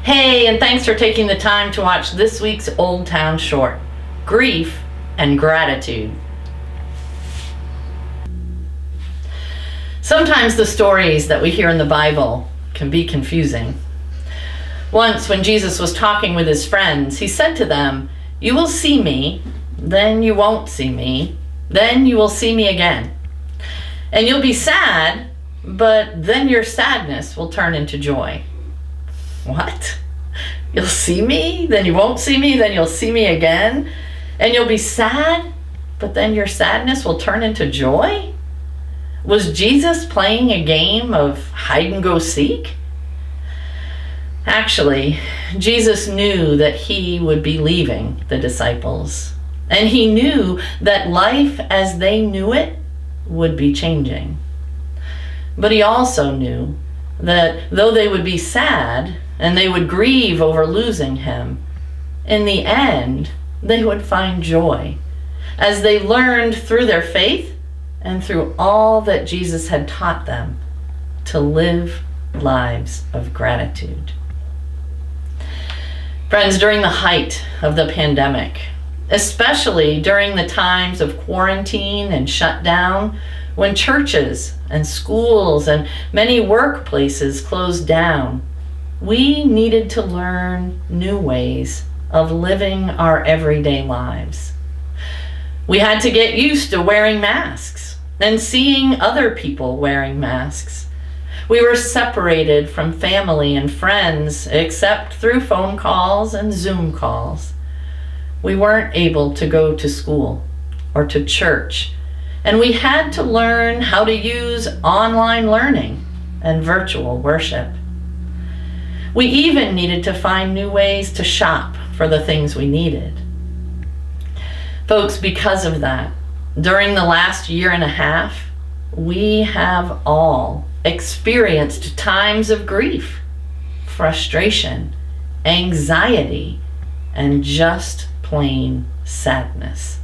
Hey, and thanks for taking the time to watch this week's Oldtown short, Grief and Gratitude. Sometimes the stories that we hear in the Bible can be confusing. Once, when Jesus was talking with his friends, he said to them, "You will see me, then you won't see me, then you will see me again. And you'll be sad, but then your sadness will turn into joy." What? You'll see me, then you won't see me, then you'll see me again? And you'll be sad, but then your sadness will turn into joy? Was Jesus playing a game of hide and go seek? Actually, Jesus knew that he would be leaving the disciples, and he knew that life as they knew it would be changing. But he also knew that though they would be sad and they would grieve over losing him, in the end, they would find joy as they learned through their faith and through all that Jesus had taught them to live lives of gratitude. Friends, during the height of the pandemic, especially during the times of quarantine and shutdown, when churches and schools and many workplaces closed down, we needed to learn new ways of living our everyday lives. We had to get used to wearing masks and seeing other people wearing masks. We were separated from family and friends except through phone calls and Zoom calls. We weren't able to go to school or to church, and we had to learn how to use online learning and virtual worship. We even needed to find new ways to shop for the things we needed. Folks, because of that, during the last year and a half, we have all experienced times of grief, frustration, anxiety, and just plain sadness.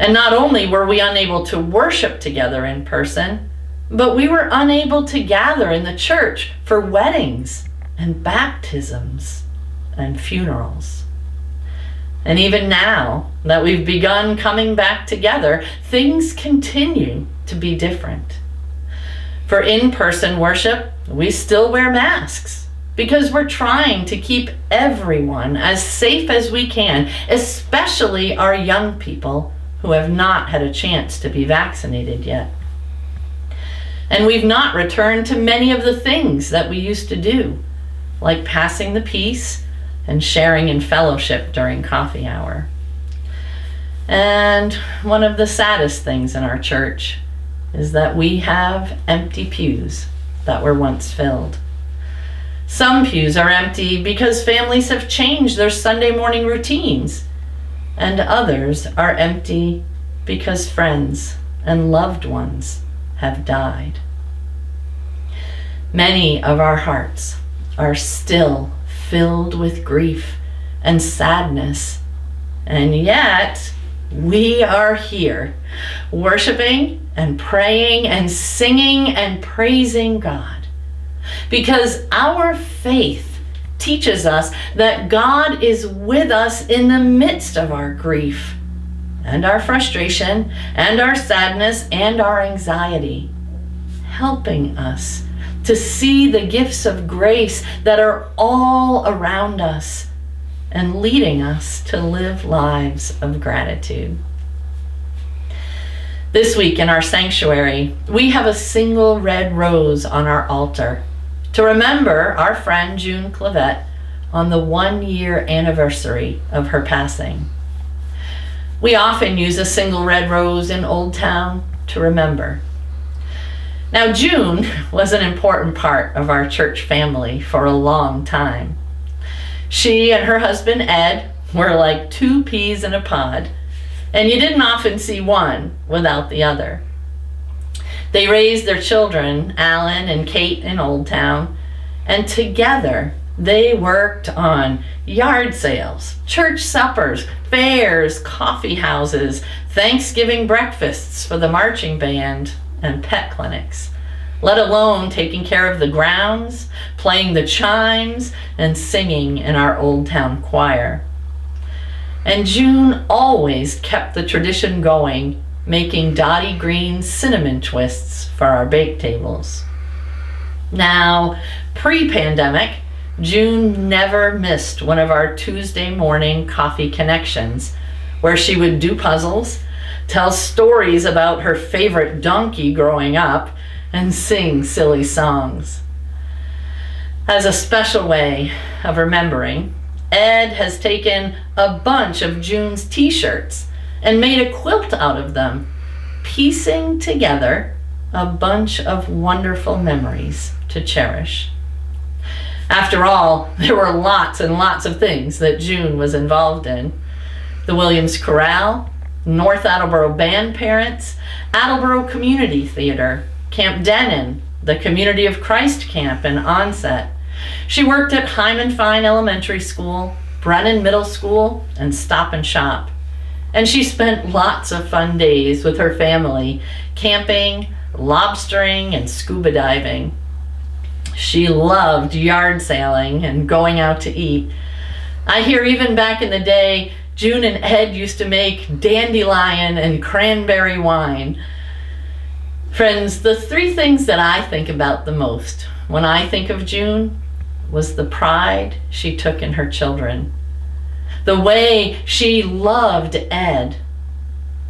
And not only were we unable to worship together in person, but we were unable to gather in the church for weddings and baptisms and funerals. And even now that we've begun coming back together, things continue to be different. For in-person worship, we still wear masks because we're trying to keep everyone as safe as we can, especially our young people who have not had a chance to be vaccinated yet. And we've not returned to many of the things that we used to do, like passing the peace and sharing in fellowship during coffee hour. And one of the saddest things in our church is that we have empty pews that were once filled. Some pews are empty because families have changed their Sunday morning routines, and others are empty because friends and loved ones have died. Many of our hearts are still filled with grief and sadness, and yet we are here worshiping and praying and singing and praising God because our faith teaches us that God is with us in the midst of our grief and our frustration and our sadness and our anxiety, helping us to see the gifts of grace that are all around us and leading us to live lives of gratitude. This week in our sanctuary, we have a single red rose on our altar to remember our friend June Clavette on the 1-year anniversary of her passing. We often use a single red rose in Oldtown to remember. Now, June was an important part of our church family for a long time. She and her husband Ed were like two peas in a pod, and you didn't often see one without the other. They raised their children, Alan and Kate, in Oldtown, and together they worked on yard sales, church suppers, fairs, coffee houses, Thanksgiving breakfasts for the marching band, and pet clinics, let alone taking care of the grounds, playing the chimes, and singing in our Oldtown choir. And June always kept the tradition going, making Dottie Green cinnamon twists for our bake tables. Now, pre-pandemic, June never missed one of our Tuesday morning coffee connections, where she would do puzzles, tell stories about her favorite donkey growing up, and sing silly songs. As a special way of remembering, Ed has taken a bunch of June's t-shirts and made a quilt out of them, piecing together a bunch of wonderful memories to cherish. After all, there were lots and lots of things that June was involved in. The Williams Chorale, North Attleboro Band Parents, Attleboro Community Theater, Camp Denon, the Community of Christ Camp and Onset. She worked at Hyman Fine Elementary School, Brennan Middle School, and Stop and Shop. And she spent lots of fun days with her family, camping, lobstering, and scuba diving. She loved yard sailing and going out to eat. I hear even back in the day, June and Ed used to make dandelion and cranberry wine. Friends, the three things that I think about the most when I think of June was the pride she took in her children, the way she loved Ed,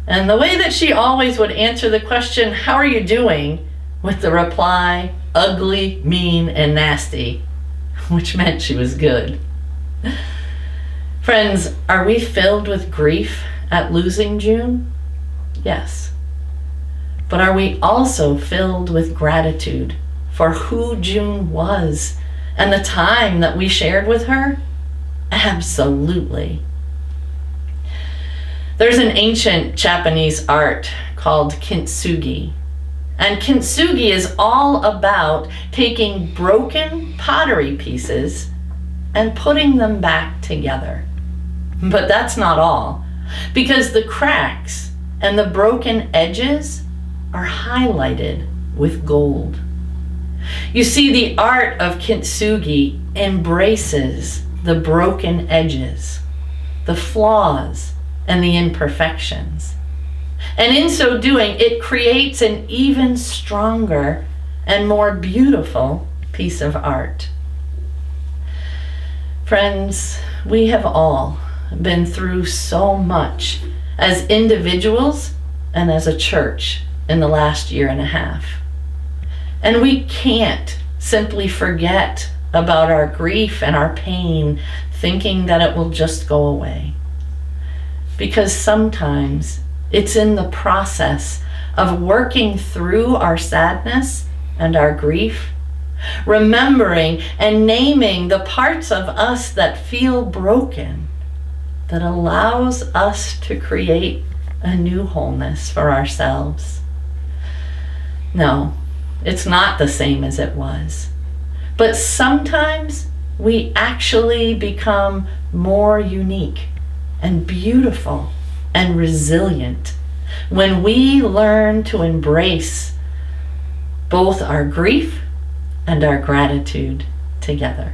and the way that she always would answer the question, "How are you doing?" with the reply, "Ugly, mean, and nasty," which meant she was good. Friends, are we filled with grief at losing June? Yes. But are we also filled with gratitude for who June was and the time that we shared with her? Absolutely. There's an ancient Japanese art called kintsugi. And kintsugi is all about taking broken pottery pieces and putting them back together. But that's not all, because the cracks and the broken edges are highlighted with gold. You see, the art of kintsugi embraces the broken edges, the flaws, and the imperfections. And in so doing, it creates an even stronger and more beautiful piece of art. Friends, we have all been through so much as individuals and as a church in the last year and a half. And we can't simply forget about our grief and our pain, thinking that it will just go away. Because sometimes it's in the process of working through our sadness and our grief, remembering and naming the parts of us that feel broken, that allows us to create a new wholeness for ourselves. No, it's not the same as it was. But sometimes we actually become more unique and beautiful and resilient when we learn to embrace both our grief and our gratitude together.